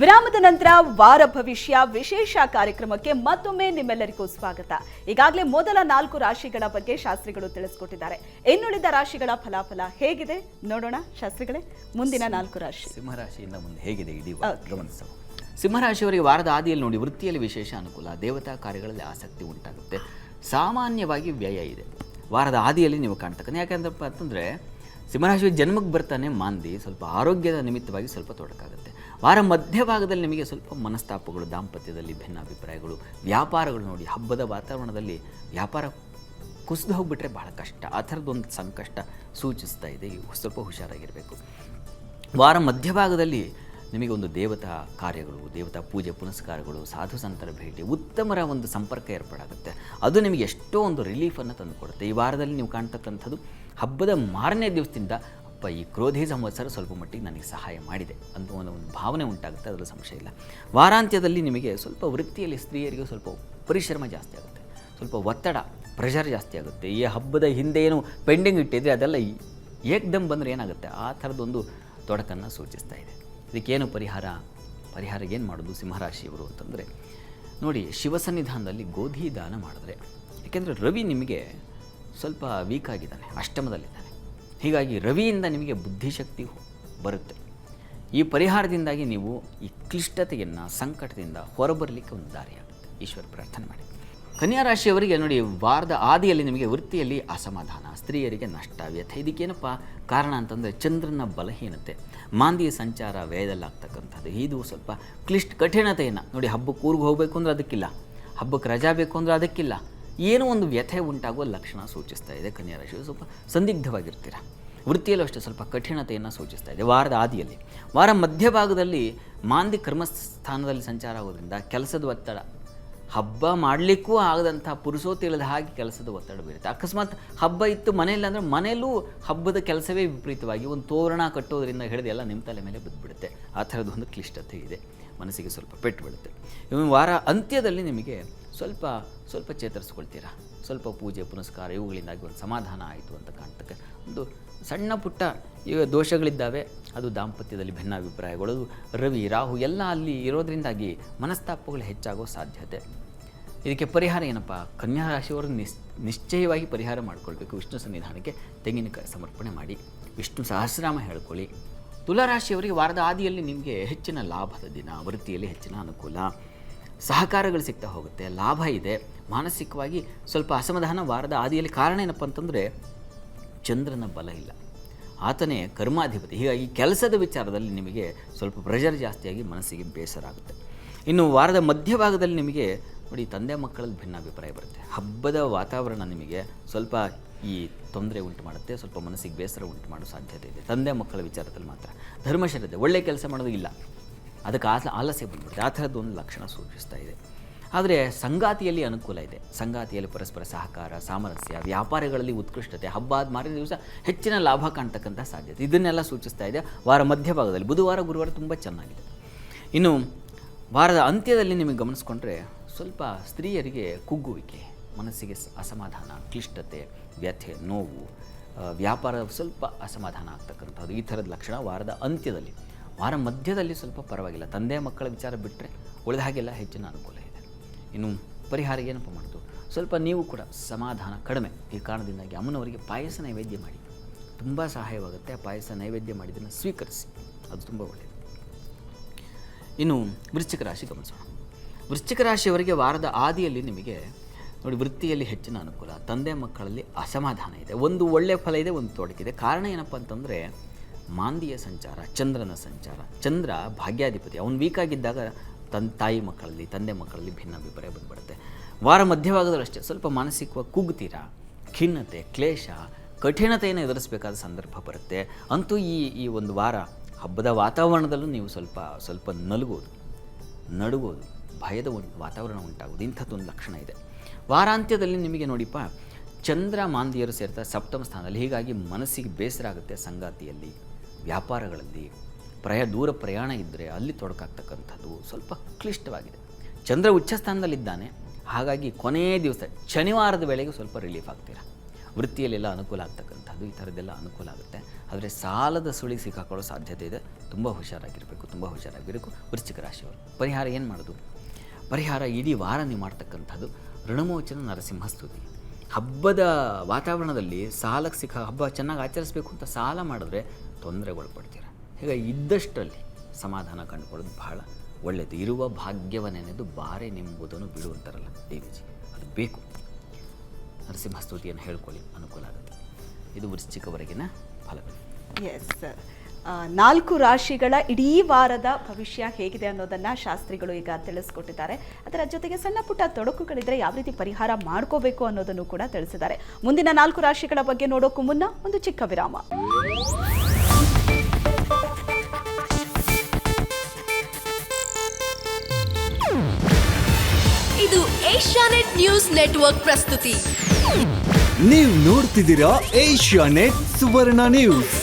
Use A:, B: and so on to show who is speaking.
A: ವಿರಾಮದ ನಂತರ ವಾರ ಭವಿಷ್ಯ ವಿಶೇಷ ಕಾರ್ಯಕ್ರಮಕ್ಕೆ ಮತ್ತೊಮ್ಮೆ ನಿಮ್ಮೆಲ್ಲರಿಗೂ ಸ್ವಾಗತ. ಈಗಾಗಲೇ ಮೊದಲ 4 ರಾಶಿಗಳ ಬಗ್ಗೆ ಶಾಸ್ತ್ರಿಗಳು ತಿಳಿಸಿಕೊಟ್ಟಿದ್ದಾರೆ. ಇನ್ನುಳಿದ ರಾಶಿಗಳ ಫಲಾಫಲ ಹೇಗಿದೆ ನೋಡೋಣ. ಶಾಸ್ತ್ರಿಗಳೇ, ಮುಂದಿನ 4 ರಾಶಿ
B: ಸಿಂಹರಾಶಿಯಿಂದ ಮುಂದೆ ಹೇಗಿದೆ ಇಡೀ ಗಮನಿಸೋಣ. ಸಿಂಹರಾಶಿಯವರಿಗೆ ವಾರದ ಆದಿಯಲ್ಲಿ ನೋಡಿ, ವೃತ್ತಿಯಲ್ಲಿ ವಿಶೇಷ ಅನುಕೂಲ, ದೇವತಾ ಕಾರ್ಯಗಳಲ್ಲಿ ಆಸಕ್ತಿ ಉಂಟಾಗುತ್ತೆ, ಸಾಮಾನ್ಯವಾಗಿ ವ್ಯಯ ಇದೆ. ವಾರದ ಆದಿಯಲ್ಲಿ ನೀವು ಕಾಣ್ತಕ್ಕಂಥ ಯಾಕೆಂದ್ರಪ್ಪ ಅಂತಂದರೆ ಸಿಂಹರಾಶಿಯ ಜನ್ಮಕ್ಕೆ ಬರ್ತಾನೆ ಮಾಂದಿ, ಸ್ವಲ್ಪ ಆರೋಗ್ಯದ ನಿಮಿತ್ತವಾಗಿ ಸ್ವಲ್ಪ ತೊಡಕಾಗುತ್ತೆ. ವಾರ ಮಧ್ಯಭಾಗದಲ್ಲಿ ನಿಮಗೆ ಸ್ವಲ್ಪ ಮನಸ್ತಾಪಗಳು, ದಾಂಪತ್ಯದಲ್ಲಿ ಭಿನ್ನಾಭಿಪ್ರಾಯಗಳು, ವ್ಯಾಪಾರಗಳು ನೋಡಿ ಹಬ್ಬದ ವಾತಾವರಣದಲ್ಲಿ ವ್ಯಾಪಾರ ಕುಸಿದು ಹೋಗಿಬಿಟ್ರೆ ಬಹಳ ಕಷ್ಟ. ಆ ಥರದ್ದೊಂದು ಸಂಕಷ್ಟ ಸೂಚಿಸ್ತಾ ಇದೆ. ಸ್ವಲ್ಪ ಹುಷಾರಾಗಿರಬೇಕು. ವಾರ ಮಧ್ಯಭಾಗದಲ್ಲಿ ನಿಮಗೆ ಒಂದು ದೇವತಾ ಕಾರ್ಯಗಳು, ದೇವತಾ ಪೂಜೆ ಪುನಸ್ಕಾರಗಳು, ಸಾಧು ಸಂತರ ಭೇಟಿ, ಉತ್ತಮರ ಒಂದು ಸಂಪರ್ಕ ಏರ್ಪಡಾಗುತ್ತೆ. ಅದು ನಿಮಗೆ ಎಷ್ಟೋ ಒಂದು ರಿಲೀಫನ್ನು ತಂದುಕೊಡುತ್ತೆ. ಈ ವಾರದಲ್ಲಿ ನೀವು ಕಾಣ್ತಕ್ಕಂಥದ್ದು ಹಬ್ಬದ ಮಾರನೇ ದಿವಸದಿಂದ ಅಪ್ಪ ಈ ಕ್ರೋಧಿ ಸಂವತ್ಸರ ಸ್ವಲ್ಪ ಮಟ್ಟಿಗೆ ನನಗೆ ಸಹಾಯ ಮಾಡಿದೆ ಅಂತ ಒಂದು ಭಾವನೆ ಉಂಟಾಗುತ್ತೆ, ಅದರಲ್ಲಿ ಸಂಶಯ ಇಲ್ಲ. ವಾರಾಂತ್ಯದಲ್ಲಿ ನಿಮಗೆ ಸ್ವಲ್ಪ ವೃತ್ತಿಯಲ್ಲಿ ಸ್ತ್ರೀಯರಿಗೆ ಸ್ವಲ್ಪ ಪರಿಶ್ರಮ ಜಾಸ್ತಿ ಆಗುತ್ತೆ, ಸ್ವಲ್ಪ ಒತ್ತಡ ಪ್ರೆಷರ್ ಜಾಸ್ತಿ ಆಗುತ್ತೆ. ಈ ಹಬ್ಬದ ಹಿಂದೆ ಏನು ಪೆಂಡಿಂಗ್ ಇಟ್ಟಿದ್ರೆ ಅದೆಲ್ಲ ಏಕ್ದಮ್ ಬಂದರೆ ಏನಾಗುತ್ತೆ, ಆ ಥರದ್ದೊಂದು ತೊಡಕನ್ನು ಸೂಚಿಸ್ತಾ ಇದೆ. ಇದಕ್ಕೇನು ಪರಿಹಾರ ಏನು ಮಾಡೋದು ಸಿಂಹರಾಶಿಯವರು ಅಂತಂದರೆ ನೋಡಿ, ಶಿವಸನ್ನಿಧಾನದಲ್ಲಿ ಗೋಧಿ ದಾನ ಮಾಡಿದ್ರೆ, ಏಕೆಂದರೆ ರವಿ ನಿಮಗೆ ಸ್ವಲ್ಪ ವೀಕ್ ಆಗಿದ್ದಾನೆ, ಅಷ್ಟಮದಲ್ಲಿದ್ದಾನೆ. ಹೀಗಾಗಿ ರವಿಯಿಂದ ನಿಮಗೆ ಬುದ್ಧಿಶಕ್ತಿ ಬರುತ್ತೆ. ಈ ಪರಿಹಾರದಿಂದಾಗಿ ನೀವು ಈ ಕ್ಲಿಷ್ಟತೆಯನ್ನು, ಸಂಕಟದಿಂದ ಹೊರಬರಲಿಕ್ಕೆ ಒಂದು ದಾರಿಯಾಗುತ್ತೆ. ಈಶ್ವರ ಪ್ರಾರ್ಥನೆ ಮಾಡಿ. ಕನ್ಯಾ ರಾಶಿಯವರಿಗೆ ನೋಡಿ, ವಾರದ ಆದಿಯಲ್ಲಿ ನಿಮಗೆ ವೃತ್ತಿಯಲ್ಲಿ ಅಸಮಾಧಾನ, ಸ್ತ್ರೀಯರಿಗೆ ನಷ್ಟ, ವ್ಯಥೆ. ಇದಕ್ಕೇನಪ್ಪ ಕಾರಣ ಅಂತಂದರೆ ಚಂದ್ರನ ಬಲಹೀನತೆ, ಮಾಂದಿಯ ಸಂಚಾರ ವ್ಯಯದಲ್ಲಾಗ್ತಕ್ಕಂಥದ್ದು. ಇದು ಸ್ವಲ್ಪ ಕಠಿಣತೆಯನ್ನು ನೋಡಿ. ಹಬ್ಬಕ್ಕೆ ಊರಿಗೆ ಹೋಗಬೇಕು ಅಂದರೆ ಅದಕ್ಕಿಲ್ಲ, ಹಬ್ಬಕ್ಕೆ ರಜಾ ಬೇಕು ಅಂದರೆ ಅದಕ್ಕಿಲ್ಲ, ಏನೋ ಒಂದು ವ್ಯಥೆ ಉಂಟಾಗುವ ಲಕ್ಷಣ ಸೂಚಿಸ್ತಾ ಇದೆ. ಕನ್ಯಾ ರಾಶಿ ಸ್ವಲ್ಪ ಸಂದಿಗ್ಧವಾಗಿರ್ತೀರ. ವೃತ್ತಿಯಲ್ಲೂ ಅಷ್ಟೇ ಸ್ವಲ್ಪ ಕಠಿಣತೆಯನ್ನು ಸೂಚಿಸ್ತಾ ಇದೆ ವಾರದ ಆದಿಯಲ್ಲಿ. ವಾರ ಮಧ್ಯಭಾಗದಲ್ಲಿ ಮಾಂದಿ ಕರ್ಮಸ್ಥಾನದಲ್ಲಿ ಸಂಚಾರ ಆಗೋದ್ರಿಂದ ಕೆಲಸದ ಒತ್ತಡ, ಹಬ್ಬ ಮಾಡಲಿಕ್ಕೂ ಆಗದಂಥ ಪುರುಷೋತ್ತಿ ಇಲ್ಲದ ಹಾಗೆ ಕೆಲಸದ ಒತ್ತಡ ಬೀರುತ್ತೆ. ಅಕಸ್ಮಾತ್ ಹಬ್ಬ ಇತ್ತು ಮನೆಯಲ್ಲಿ ಅಂದರೆ ಮನೆಯಲ್ಲೂ ಹಬ್ಬದ ಕೆಲಸವೇ ವಿಪರೀತವಾಗಿ ಒಂದು ತೋರಣ ಕಟ್ಟೋದ್ರಿಂದ ಹಿಡಿದು ಎಲ್ಲ ನಿಮ್ಮ ತಲೆ ಮೇಲೆ ಬಿದ್ದುಬಿಡುತ್ತೆ. ಆ ಥರದ್ದೊಂದು ಕ್ಲಿಷ್ಟತೆ ಇದೆ, ಮನಸ್ಸಿಗೆ ಸ್ವಲ್ಪ ಪೆಟ್ಟು ಬೀಳುತ್ತೆ. ಇನ್ನು ವಾರ ಅಂತ್ಯದಲ್ಲಿ ನಿಮಗೆ ಸ್ವಲ್ಪ ಚೇತರಿಸ್ಕೊಳ್ತೀರಾ. ಸ್ವಲ್ಪ ಪೂಜೆ ಪುನಸ್ಕಾರ ಇವುಗಳಿಂದಾಗಿ ಒಂದು ಸಮಾಧಾನ ಆಯಿತು ಅಂತ ಕಾಣ್ತಕ್ಕೆ ಒಂದು ಸಣ್ಣ ಪುಟ್ಟ ಈಗ ದೋಷಗಳಿದ್ದಾವೆ. ಅದು ದಾಂಪತ್ಯದಲ್ಲಿ ಭಿನ್ನಾಭಿಪ್ರಾಯಗಳು, ರವಿ ರಾಹು ಎಲ್ಲ ಅಲ್ಲಿ ಇರೋದ್ರಿಂದಾಗಿ ಮನಸ್ತಾಪಗಳು ಹೆಚ್ಚಾಗೋ ಸಾಧ್ಯತೆ. ಇದಕ್ಕೆ ಪರಿಹಾರ ಏನಪ್ಪ, ಕನ್ಯಾ ರಾಶಿಯವರು ನಿಶ್ಚಯವಾಗಿ ಪರಿಹಾರ ಮಾಡಿಕೊಳ್ಬೇಕು. ವಿಷ್ಣು ಸನ್ನಿಧಾನಕ್ಕೆ ತೆಂಗಿನಕಾಯಿ ಸಮರ್ಪಣೆ ಮಾಡಿ, ವಿಷ್ಣು ಸಹಸ್ರನಾಮ ಹೇಳ್ಕೊಳ್ಳಿ. ತುಲಾರಾಶಿಯವರಿಗೆ ವಾರದ ಆದಿಯಲ್ಲಿ ನಿಮಗೆ ಹೆಚ್ಚಿನ ಲಾಭದ ದಿನ, ವೃತ್ತಿಯಲ್ಲಿ ಹೆಚ್ಚಿನ ಅನುಕೂಲ, ಸಹಕಾರಗಳು ಸಿಗ್ತಾ ಹೋಗುತ್ತೆ, ಲಾಭ ಇದೆ. ಮಾನಸಿಕವಾಗಿ ಸ್ವಲ್ಪ ಅಸಮಾಧಾನ ವಾರದ ಆದಿಯಲ್ಲಿ. ಕಾರಣ ಏನಪ್ಪ ಅಂತಂದರೆ ಚಂದ್ರನ ಬಲ ಇಲ್ಲ, ಆತನೇ ಕರ್ಮಾಧಿಪತಿ. ಹೀಗಾಗಿ ಕೆಲಸದ ವಿಚಾರದಲ್ಲಿ ನಿಮಗೆ ಸ್ವಲ್ಪ ಪ್ರೆಷರ್ ಜಾಸ್ತಿಯಾಗಿ ಮನಸ್ಸಿಗೆ ಬೇಸರ ಆಗುತ್ತೆ. ಇನ್ನು ವಾರದ ಮಧ್ಯಭಾಗದಲ್ಲಿ ನಿಮಗೆ ನೋಡಿ, ತಂದೆ ಮಕ್ಕಳಲ್ಲಿ ಭಿನ್ನಾಭಿಪ್ರಾಯ ಬರುತ್ತೆ. ಹಬ್ಬದ ವಾತಾವರಣ ನಿಮಗೆ ಸ್ವಲ್ಪ ಈ ತೊಂದರೆ ಉಂಟು ಮಾಡುತ್ತೆ, ಸ್ವಲ್ಪ ಮನಸ್ಸಿಗೆ ಬೇಸರ ಉಂಟು ಮಾಡೋ ಸಾಧ್ಯತೆ ಇದೆ. ತಂದೆ ಮಕ್ಕಳ ವಿಚಾರದಲ್ಲಿ ಮಾತ್ರ ಧರ್ಮಶ್ರದ್ಧೆ, ಒಳ್ಳೆ ಕೆಲಸ ಮಾಡೋದು ಇಲ್ಲ, ಅದಕ್ಕೆ ಆಲಸ್ಯ ಬಂದ್ಬಿಡುತ್ತೆ. ಆ ಥರದ್ದು ಒಂದು ಲಕ್ಷಣ ಸೂಚಿಸ್ತಾ ಇದೆ. ಆದರೆ ಸಂಗಾತಿಯಲ್ಲಿ ಅನುಕೂಲ ಇದೆ. ಸಂಗಾತಿಯಲ್ಲಿ ಪರಸ್ಪರ ಸಹಕಾರ, ಸಾಮರಸ್ಯ, ವ್ಯಾಪಾರಗಳಲ್ಲಿ ಉತ್ಕೃಷ್ಟತೆ, ಹಬ್ಬ ಆದ ಮಾರನೇ ದಿವಸ ಹೆಚ್ಚಿನ ಲಾಭ ಕಾಣ್ತಕ್ಕಂಥ ಸಾಧ್ಯತೆ, ಇದನ್ನೆಲ್ಲ ಸೂಚಿಸ್ತಾ ಇದೆ ವಾರ ಮಧ್ಯಭಾಗದಲ್ಲಿ. ಬುಧವಾರ ಗುರುವಾರ ತುಂಬ ಚೆನ್ನಾಗಿದೆ. ಇನ್ನು ವಾರದ ಅಂತ್ಯದಲ್ಲಿ ನಿಮಗೆ ಗಮನಿಸ್ಕೊಂಡ್ರೆ ಸ್ವಲ್ಪ ಸ್ತ್ರೀಯರಿಗೆ ಕುಗ್ಗುವಿಕೆ, ಮನಸ್ಸಿಗೆ ಅಸಮಾಧಾನ, ಕ್ಲಿಷ್ಟತೆ, ವ್ಯಥೆ, ನೋವು, ವ್ಯಾಪಾರ ಸ್ವಲ್ಪ ಅಸಮಾಧಾನ ಆಗ್ತಕ್ಕಂಥದ್ದು, ಈ ಥರದ ಲಕ್ಷಣ ವಾರದ ಅಂತ್ಯದಲ್ಲಿ. ವಾರ ಮಧ್ಯದಲ್ಲಿ ಸ್ವಲ್ಪ ಪರವಾಗಿಲ್ಲ, ತಂದೆ ಮಕ್ಕಳ ವಿಚಾರ ಬಿಟ್ಟರೆ ಉಳಿದ ಹಾಗೆಲ್ಲ ಹೆಚ್ಚಿನ ಅನುಕೂಲ ಇದೆ. ಇನ್ನು ಪರಿಹಾರ ಏನಪ್ಪ ಮಾಡೋದು, ಸ್ವಲ್ಪ ನೀವು ಕೂಡ ಸಮಾಧಾನ ಕಡಿಮೆ. ಈ ಕಾರಣದಿಂದಾಗಿ ಅಮ್ಮನವರಿಗೆ ಪಾಯಸ ನೈವೇದ್ಯ ಮಾಡಿ, ತುಂಬ ಸಹಾಯವಾಗುತ್ತೆ. ಪಾಯಸ ನೈವೇದ್ಯ ಮಾಡಿದ್ದನ್ನು ಸ್ವೀಕರಿಸಿ, ಅದು ತುಂಬ ಒಳ್ಳೆಯದು. ಇನ್ನು ವೃಶ್ಚಿಕ ರಾಶಿ ಗಮನಿಸೋಣ. ವೃಶ್ಚಿಕ ರಾಶಿಯವರಿಗೆ ವಾರದ ಆದಿಯಲ್ಲಿ ನಿಮಗೆ ನೋಡಿ, ವೃತ್ತಿಯಲ್ಲಿ ಹೆಚ್ಚಿನ ಅನುಕೂಲ, ತಂದೆ ಮಕ್ಕಳಲ್ಲಿ ಅಸಮಾಧಾನ ಇದೆ. ಒಂದು ಒಳ್ಳೆಯ ಫಲ ಇದೆ, ಒಂದು ತೊಡಕಿದೆ. ಕಾರಣ ಏನಪ್ಪ ಅಂತಂದರೆ ಮಾಂದಿಯ ಸಂಚಾರ, ಚಂದ್ರನ ಸಂಚಾರ. ಚಂದ್ರ ಭಾಗ್ಯಾಧಿಪತಿ, ಅವನು ವೀಕಾಗಿದ್ದಾಗ ತಾಯಿ ಮಕ್ಕಳಲ್ಲಿ, ತಂದೆ ಮಕ್ಕಳಲ್ಲಿ ಭಿನ್ನಾಭಿಪ್ರಾಯ ಬಂದುಬಿಡುತ್ತೆ. ವಾರ ಮಧ್ಯಭಾಗದಲ್ಲೂ ಅಷ್ಟೇ ಸ್ವಲ್ಪ ಮಾನಸಿಕವಾಗಿ ಕುಗ್ತೀರಾ, ಖಿನ್ನತೆ, ಕ್ಲೇಶ, ಕಠಿಣತೆಯನ್ನು ಎದುರಿಸಬೇಕಾದ ಸಂದರ್ಭ ಬರುತ್ತೆ. ಅಂತೂ ಈ ಒಂದು ವಾರ ಹಬ್ಬದ ವಾತಾವರಣದಲ್ಲೂ ನೀವು ಸ್ವಲ್ಪ ನಡುಗೋದು, ಭಯದ ವಾತಾವರಣ ಉಂಟಾಗೋದು, ಇಂಥದ್ದೊಂದು ಲಕ್ಷಣ ಇದೆ. ವಾರಾಂತ್ಯದಲ್ಲಿ ನಿಮಗೆ ನೋಡಿಪ್ಪ, ಚಂದ್ರ ಮಾಂದಿಯರು ಸೇರ್ತಾರೆ ಸಪ್ತಮ ಸ್ಥಾನದಲ್ಲಿ. ಹೀಗಾಗಿ ಮನಸ್ಸಿಗೆ ಬೇಸರ ಆಗುತ್ತೆ. ಸಂಗಾತಿಯಲ್ಲಿ, ವ್ಯಾಪಾರಗಳಲ್ಲಿ, ದೂರ ಪ್ರಯಾಣ ಇದ್ದರೆ ಅಲ್ಲಿ ತೊಡಕಾಗ್ತಕ್ಕಂಥದ್ದು ಸ್ವಲ್ಪ ಕ್ಲಿಷ್ಟವಾಗಿದೆ. ಚಂದ್ರ ಉಚ್ಚ ಸ್ಥಾನದಲ್ಲಿದ್ದಾನೆ, ಹಾಗಾಗಿ ಕೊನೆಯ ದಿವಸ ಶನಿವಾರದ ವೇಳೆಗೆ ಸ್ವಲ್ಪ ರಿಲೀಫ್ ಆಗ್ತೀರಾ. ವೃತ್ತಿಯಲ್ಲೆಲ್ಲ ಅನುಕೂಲ ಆಗ್ತಕ್ಕಂಥದ್ದು, ಈ ಥರದ್ದೆಲ್ಲ ಅನುಕೂಲ ಆಗುತ್ತೆ. ಆದರೆ ಸಾಲದ ಸುಳಿ ಸಿಕ್ಕಾಕೊಳ್ಳೋ ಸಾಧ್ಯತೆ ಇದೆ. ತುಂಬ ಹುಷಾರಾಗಿರಬೇಕು ವೃಶ್ಚಿಕ ರಾಶಿಯವರು. ಪರಿಹಾರ ಏನು ಮಾಡೋದು? ಪರಿಹಾರ ಇಡೀ ವಾರ ನೀವು ಮಾಡ್ತಕ್ಕಂಥದ್ದು ಋಣಮೋಚನ ನರಸಿಂಹ ಸ್ತುತಿ. ಹಬ್ಬದ ವಾತಾವರಣದಲ್ಲಿ ಸಾಲಕ್ಕೆ ಹಬ್ಬ ಚೆನ್ನಾಗಿ ಆಚರಿಸಬೇಕು ಅಂತ ಸಾಲ ಮಾಡಿದ್ರೆ ತೊಂದರೆಗೊಳಪಡ್ತೀರ. ಹೀಗಾಗಿ ಇದ್ದಷ್ಟರಲ್ಲಿ ಸಮಾಧಾನ ಕಂಡುಕೊಳ್ಳೋದು ಬಹಳ ಒಳ್ಳೆಯದು. ಇರುವ ಭಾಗ್ಯವನ್ನೆನೆದು ಬಾರೆ ನಿಂಬುದನ್ನು ಬಿಡುವಂತಾರಲ್ಲ ದೇವಿಜಿ, ಅದು ಬೇಕು. ನರಸಿಂಹ ಸ್ತುತಿಯನ್ನು ಹೇಳ್ಕೊಳ್ಳಿ, ಅನುಕೂಲ ಆಗುತ್ತೆ. ಇದು ವೃಶ್ಚಿಕವರೆಗಿನ ಫಲಗಳು.
A: ಎಸ್ ಸರ್, 4 ರಾಶಿಗಳ ಇಡೀ ವಾರದ ಭವಿಷ್ಯ ಹೇಗಿದೆ ಅನ್ನೋದನ್ನ ಶಾಸ್ತ್ರಿಗಳು ಈಗ ತಿಳಿಸ್ಕೊಟ್ಟಿದ್ದಾರೆ. ಅದರ ಜೊತೆಗೆ ಸಣ್ಣ ಪುಟ್ಟ ತೊಡಕುಗಳಿದ್ರೆ ಯಾವ ರೀತಿ ಪರಿಹಾರ ಮಾಡ್ಕೋಬೇಕು ಅನ್ನೋದನ್ನು ಕೂಡ ತಿಳಿಸಿದ್ದಾರೆ. ಮುಂದಿನ 4 ರಾಶಿಗಳ ಬಗ್ಗೆ ನೋಡೋಕ್ಕೂ ಮುನ್ನ ಒಂದು ಚಿಕ್ಕ ವಿರಾಮ.
C: ಇದು ಏಷ್ಯಾನೆಟ್ ನ್ಯೂಸ್ ನೆಟ್ವರ್ಕ್ ಪ್ರಸ್ತುತಿ.
D: ನೀವು ನೋಡ್ತಿದ್ದೀರಾ ಏಷ್ಯಾನೆಟ್ ಸುವರ್ಣ ನ್ಯೂಸ್.